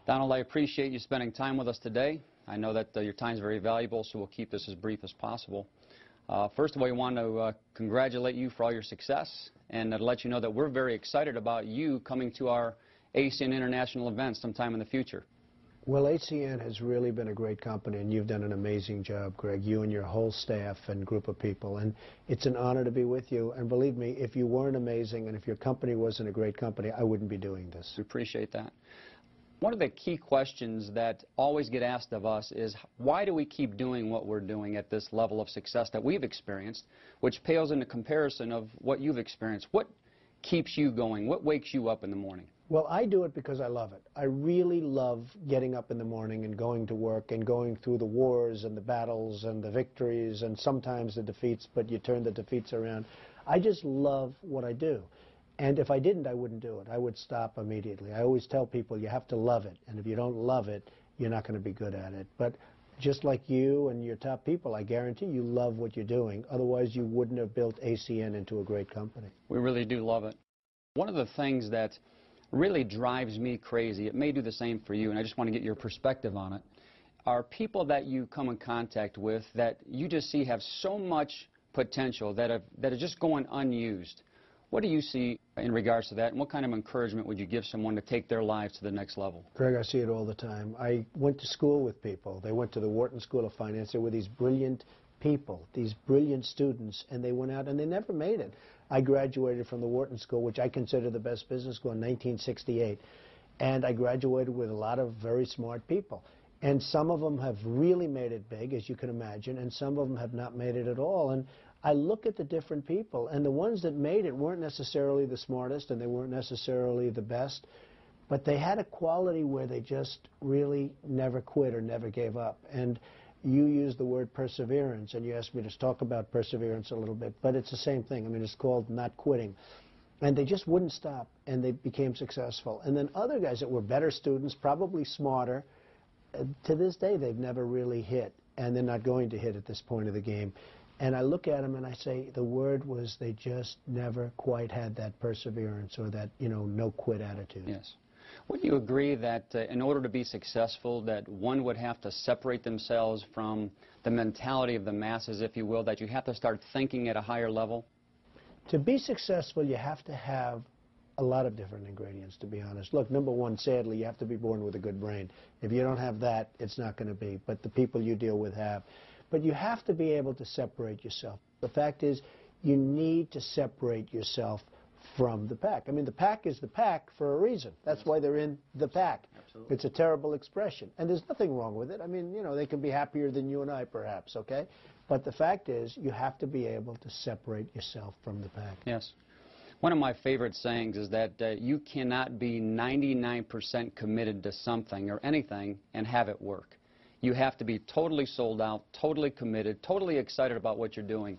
Donald, I appreciate you spending time with us today. I know that your time is very valuable, so we'll keep this as brief as possible. First of all, we want to congratulate you for all your success and to let you know that we're very excited about you coming to our ACN International event sometime in the future. Well, ACN has really been a great company, and you've done an amazing job, Greg, you and your whole staff and group of people. And it's an honor to be with you. And believe me, if you weren't amazing and if your company wasn't a great company, I wouldn't be doing this. We appreciate that. One of the key questions that always get asked of us is, why do we keep doing what we're doing at this level of success that we've experienced, which pales into comparison of what you've experienced? What keeps you going? What wakes you up in the morning? Well, I do it because I love it. I really love getting up in the morning and going to work and going through the wars and the battles and the victories and sometimes the defeats, but you turn the defeats around. I just love what I do. And if I didn't, I wouldn't do it. I would stop immediately. I always tell people you have to love it, and if you don't love it, you're not going to be good at it. But just like you and your top people, I guarantee you love what you're doing. Otherwise, you wouldn't have built ACN into a great company. We really do love it. One of the things that really drives me crazy, it may do the same for you, and I just want to get your perspective on it, are people that you come in contact with that you just see have so much potential that are just going unused. What do you see in regards to that, and what kind of encouragement would you give someone to take their lives to the next level? Greg, I see it all the time. I went to school with people. They went to the Wharton School of Finance. There were these brilliant people, these brilliant students, and they went out and they never made it. I graduated from the Wharton School, which I consider the best business school, in 1968, and I graduated with a lot of very smart people. And some of them have really made it big, as you can imagine, and some of them have not made it at all. And I look at the different people, and the ones that made it weren't necessarily the smartest, and they weren't necessarily the best, but they had a quality where they just really never quit or never gave up. And you used the word perseverance, and you asked me to talk about perseverance a little bit, but it's the same thing. I mean, it's called not quitting. And they just wouldn't stop, and they became successful. And then other guys that were better students, probably smarter, to this day they've never really hit, and they're not going to hit at this point of the game. And I look at them and I say the word was they just never quite had that perseverance or that, no quit attitude. Yes. Would you agree that in order to be successful that one would have to separate themselves from the mentality of the masses, if you will, that you have to start thinking at a higher level? To be successful, you have to have a lot of different ingredients, to be honest. Look, number one, sadly, you have to be born with a good brain. If you don't have that, it's not going to be. But the people you deal with have. But you have to be able to separate yourself. The fact is, you need to separate yourself from the pack. I mean, the pack is the pack for a reason. That's why they're in the pack. Absolutely. It's a terrible expression. And there's nothing wrong with it. I mean, they can be happier than you and I, perhaps, okay? But the fact is, you have to be able to separate yourself from the pack. Yes. One of my favorite sayings is that you cannot be 99% committed to something or anything and have it work. You have to be totally sold out, totally committed, totally excited about what you're doing.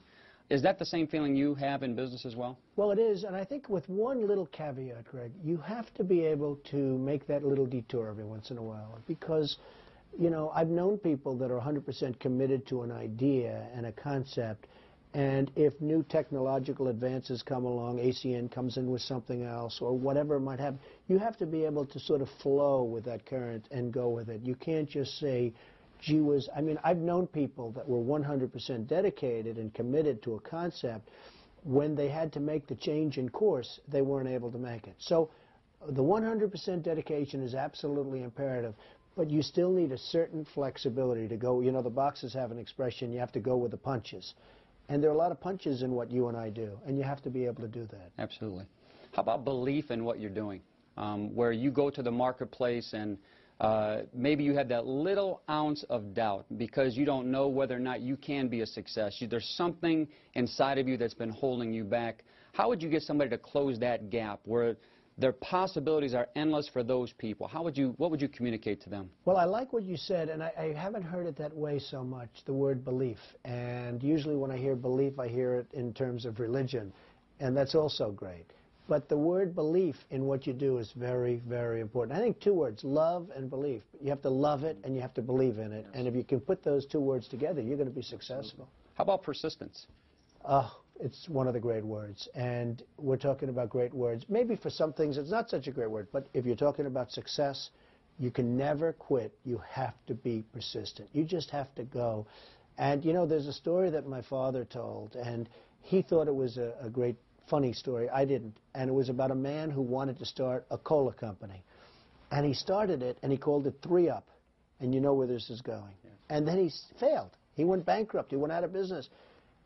Is that the same feeling you have in business as well? Well, it is, and I think with one little caveat, Greg, you have to be able to make that little detour every once in a while because, I've known people that are 100% committed to an idea and a concept, and if new technological advances come along, ACN comes in with something else or whatever it might have, you have to be able to sort of flow with that current and go with it. You can't just say, gee whiz. I mean, I've known people that were 100% dedicated and committed to a concept. When they had to make the change in course, they weren't able to make it. So the 100% dedication is absolutely imperative, but you still need a certain flexibility to go. The boxers have an expression, you have to go with the punches. And there are a lot of punches in what you and I do, and you have to be able to do that. Absolutely. How about belief in what you're doing, where you go to the marketplace and maybe you have that little ounce of doubt because you don't know whether or not you can be a success. There's something inside of you that's been holding you back. How would you get somebody to close that gap where their possibilities are endless for those people? What would you communicate to them? Well, I like what you said, and I haven't heard it that way so much, the word belief. And usually when I hear belief, I hear it in terms of religion, and that's also great. But the word belief in what you do is very, very important. I think two words, love and belief. You have to love it and you have to believe in it. And if you can put those two words together, you're going to be successful. How about persistence? It's one of the great words. And we're talking about great words. Maybe for some things it's not such a great word, but if you're talking about success, You can never quit. You have to be persistent. You just have to go. And, you know, there's a story that my father told, and he thought it was a great, funny story. I didn't. And it was about a man who wanted to start a cola company. And he started it, and he called it 3-Up. And you know where this is going. Yes. And then he failed. He went bankrupt. He went out of business.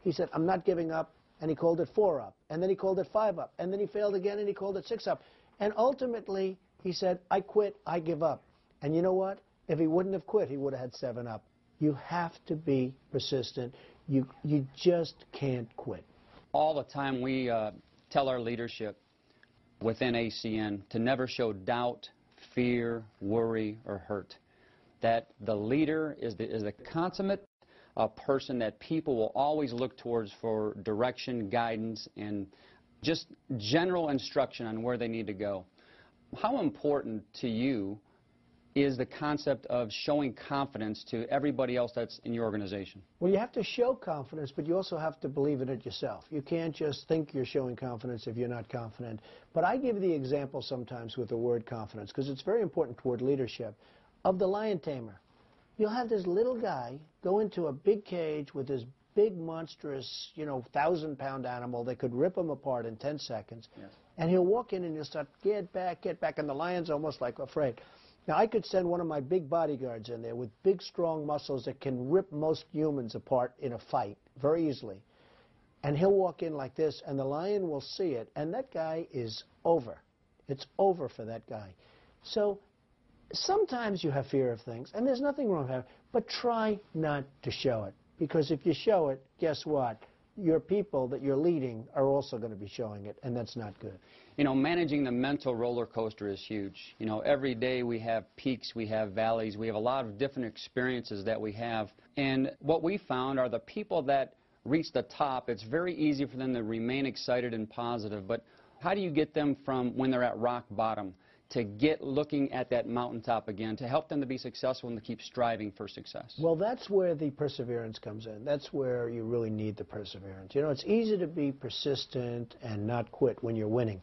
He said, I'm not giving up. And he called it 4-Up. And then he called it 5-Up. And then he failed again, and he called it 6-Up. And ultimately, he said, I quit. I give up. And you know what? If he wouldn't have quit, he would have had 7-Up. You have to be persistent. You just can't quit. All the time we tell our leadership within ACN to never show doubt, fear, worry, or hurt. That the leader is the consummate person that people will always look towards for direction, guidance, and just general instruction on where they need to go. How important to you is the concept of showing confidence to everybody else that's in your organization? Well, you have to show confidence, but you also have to believe in it yourself. You can't just think you're showing confidence if you're not confident. But I give the example sometimes with the word confidence, because it's very important toward leadership, of the lion tamer. You'll have this little guy go into a big cage with this big, monstrous, 1,000-pound animal that could rip him apart in 10 seconds. Yes. And he'll walk in and he'll start, get back, and the lion's almost like afraid. Now, I could send one of my big bodyguards in there with big, strong muscles that can rip most humans apart in a fight very easily. And he'll walk in like this, and the lion will see it, and that guy is over. It's over for that guy. So sometimes you have fear of things, and there's nothing wrong with that, but try not to show it. Because if you show it, guess what? Your people that you're leading are also going to be showing it, and that's not good. You know, managing the mental roller coaster is huge. You know, every day we have peaks, we have valleys, we have a lot of different experiences that we have. And what we found are the people that reach the top, it's very easy for them to remain excited and positive, but how do you get them from when they're at rock bottom to get looking at that mountaintop again, to help them to be successful and to keep striving for success? Well, that's where the perseverance comes in. That's where you really need the perseverance. You know, it's easy to be persistent and not quit when you're winning.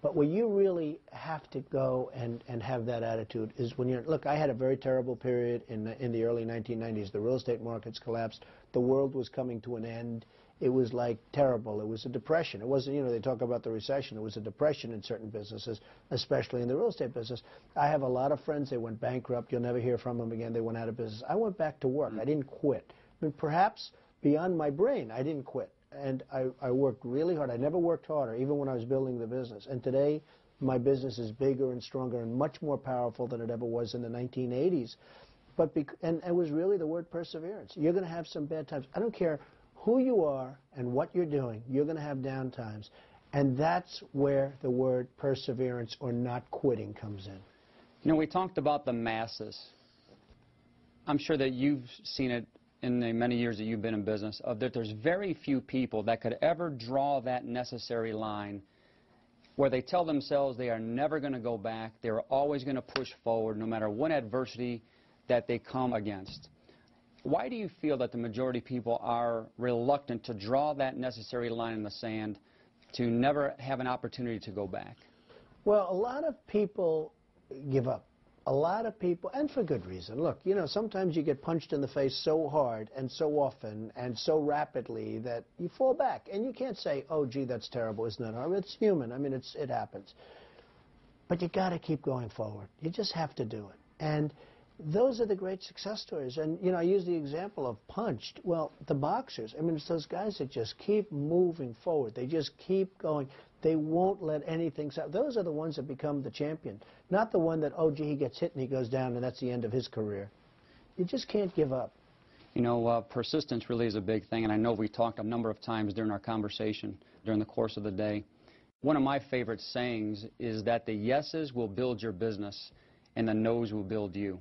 But where you really have to go and have that attitude is when you're, look, I had a very terrible period in the early 1990s. The real estate markets collapsed. The world was coming to an end. It was like terrible. It was a depression. It wasn't, they talk about the recession. It was a depression in certain businesses, especially in the real estate business. I have a lot of friends. They went bankrupt. You'll never hear from them again. They went out of business. I went back to work. I didn't quit. I mean, perhaps beyond my brain, I didn't quit. And I worked really hard. I never worked harder, even when I was building the business. And today, my business is bigger and stronger and much more powerful than it ever was in the 1980s. And it was really the word perseverance. You're going to have some bad times. I don't care who you are and what you're doing. You're going to have down times. And that's where the word perseverance or not quitting comes in. You know, we talked about the masses. I'm sure that you've seen it in the many years that you've been in business, that there's very few people that could ever draw that necessary line where they tell themselves they are never going to go back, they're always going to push forward no matter what adversity that they come against. Why do you feel that the majority of people are reluctant to draw that necessary line in the sand to never have an opportunity to go back? Well, a lot of people give up. A lot of people, and for good reason. Look, sometimes you get punched in the face so hard and so often and so rapidly that you fall back. And you can't say, oh, gee, that's terrible, isn't it? It's human. I mean, it happens. But you got to keep going forward. You just have to do it. And those are the great success stories. And, I use the example of punched. Well, the boxers, I mean, it's those guys that just keep moving forward. They just keep going. They won't let anything stop. Those are the ones that become the champion, not the one that, oh, gee, he gets hit and he goes down and that's the end of his career. You just can't give up. Persistence really is a big thing, and I know we talked a number of times during our conversation during the course of the day. One of my favorite sayings is that the yeses will build your business and the nos will build you.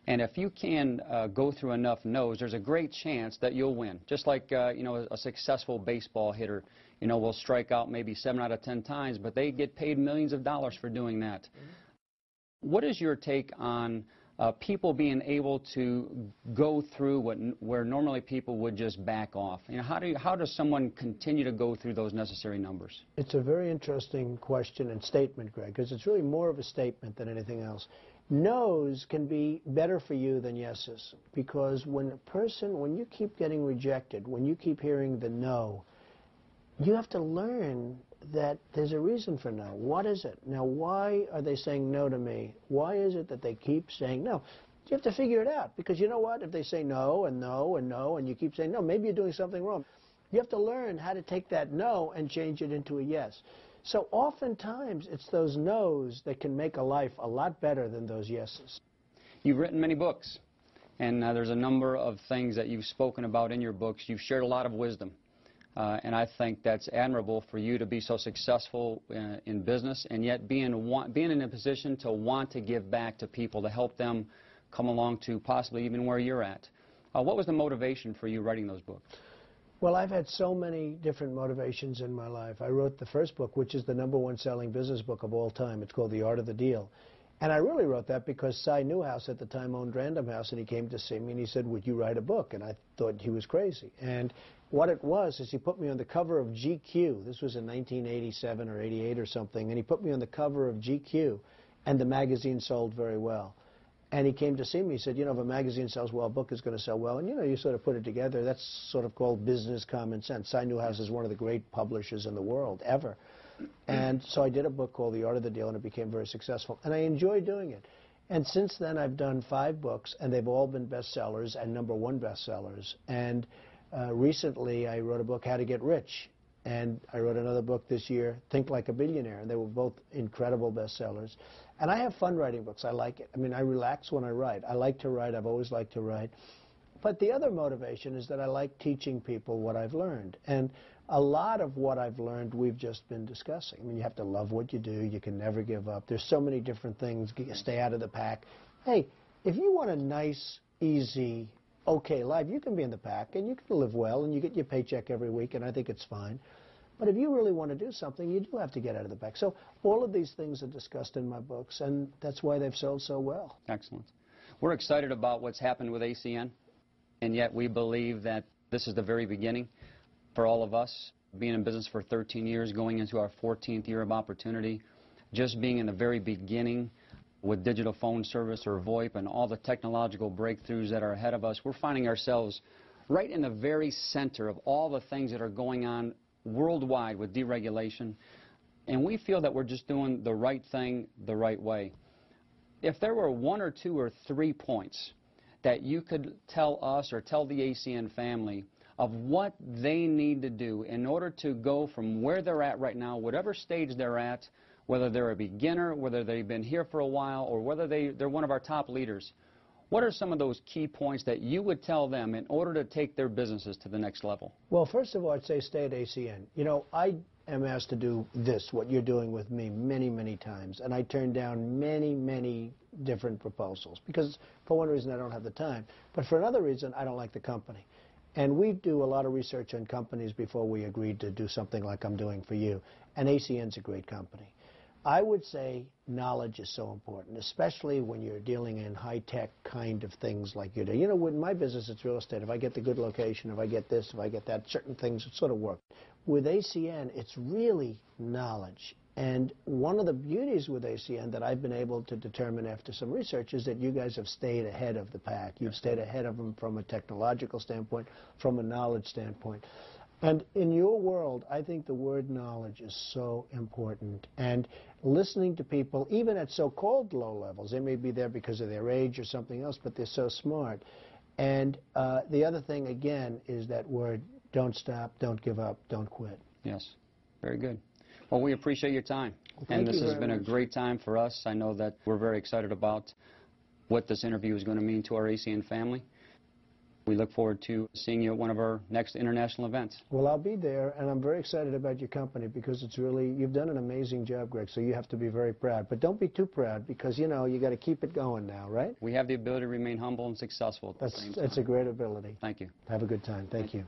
And if you can go through enough no's, there's a great chance that you'll win. Just like, a successful baseball hitter, will strike out maybe 7 out of 10 times, but they get paid millions of dollars for doing that. Mm-hmm. What is your take on people being able to go through where normally people would just back off? How does someone continue to go through those necessary numbers? It's a very interesting question and statement, Greg, because it's really more of a statement than anything else. No's can be better for you than yeses, because when you keep getting rejected, when you keep hearing the no, you have to learn that there's a reason for no. What is it? Now, why are they saying no to me? Why is it that they keep saying no? You have to figure it out, because you know what? If they say no and no and no and you keep saying no, maybe you're doing something wrong. You have to learn how to take that no and change it into a yes. So oftentimes it's those no's that can make a life a lot better than those yeses. You've written many books, and there's a number of things that you've spoken about in your books. You've shared a lot of wisdom, and I think that's admirable for you to be so successful in business, and yet being in a position to want to give back to people, to help them come along to possibly even where you're at. What was the motivation for you writing those books? Well, I've had so many different motivations in my life. I wrote the first book, which is the #1 selling business book of all time. It's called The Art of the Deal. And I really wrote that because Cy Newhouse at the time owned Random House, and he came to see me and he said, would you write a book? And I thought he was crazy. And what it was is he put me on the cover of GQ. This was in 1987 or 88 or something. And he put me on the cover of GQ, and the magazine sold very well. And he came to see me. He said, you know, if a magazine sells well, a book is going to sell well. And, you know, you sort of put it together. That's sort of called business common sense. Cy Newhouse is one of the great publishers in the world, ever. And so I did a book called The Art of the Deal, and it became very successful. And I enjoy doing it. And since then, I've done 5 books, and they've all been bestsellers and #1 bestsellers. And recently, I wrote a book, How to Get Rich. And I wrote another book this year, Think Like a Billionaire, and they were both incredible bestsellers. And I have fun writing books. I like it. I mean, I relax when I write. I like to write. I've always liked to write. But the other motivation is that I like teaching people what I've learned. And a lot of what I've learned we've just been discussing. I mean, you have to love what you do. You can never give up. There's so many different things. Stay out of the pack. Hey, if you want a nice, easy, okay life, you can be in the pack, and you can live well, and you get your paycheck every week, and I think it's fine. But if you really want to do something, you do have to get out of the pack. So all of these things are discussed in my books, and that's why they've sold so well. Excellent. We're excited about what's happened with ACN, and yet we believe that this is the very beginning for all of us. Being in business for 13 years, going into our 14th year of opportunity, just being in the very beginning with digital phone service or VoIP and all the technological breakthroughs that are ahead of us, we're finding ourselves right in the very center of all the things that are going on worldwide with deregulation, and we feel that we're just doing the right thing the right way. If there were 1 or 2 or 3 points that you could tell us or tell the ACN family of what they need to do in order to go from where they're at right now, whatever stage they're at, whether they're a beginner, whether they've been here for a while, or whether they're one of our top leaders, what are some of those key points that you would tell them in order to take their businesses to the next level? Well, first of all, I'd say stay at ACN. You know, I am asked to do this, what you're doing with me, many, many times. And I turn down many, many different proposals because, for one reason, I don't have the time. But for another reason, I don't like the company. And we do a lot of research on companies before we agreed to do something like I'm doing for you. And ACN's a great company. I would say knowledge is so important, especially when you're dealing in high-tech kind of things like you do. You know, with my business, it's real estate. If I get the good location, if I get this, if I get that, certain things sort of work. With ACN, it's really knowledge. And one of the beauties with ACN that I've been able to determine after some research is that you guys have stayed ahead of the pack. You've stayed ahead of them from a technological standpoint, from a knowledge standpoint. And in your world, I think the word knowledge is so important. And listening to people, even at so-called low levels, they may be there because of their age or something else, but they're so smart. And the other thing, again, is that word, don't stop, don't give up, don't quit. Yes, very good. Well, we appreciate your time. Well, and this has been a great time for us. I know that we're very excited about what this interview is going to mean to our ACN family. We look forward to seeing you at one of our next international events. Well, I'll be there, and I'm very excited about your company because it's really, you've done an amazing job, Greg, so you have to be very proud. But don't be too proud because, you know, you got to keep it going now, right? We have the ability to remain humble and successful at the same time. That's a great ability. Thank you. Have a good time. Thank you.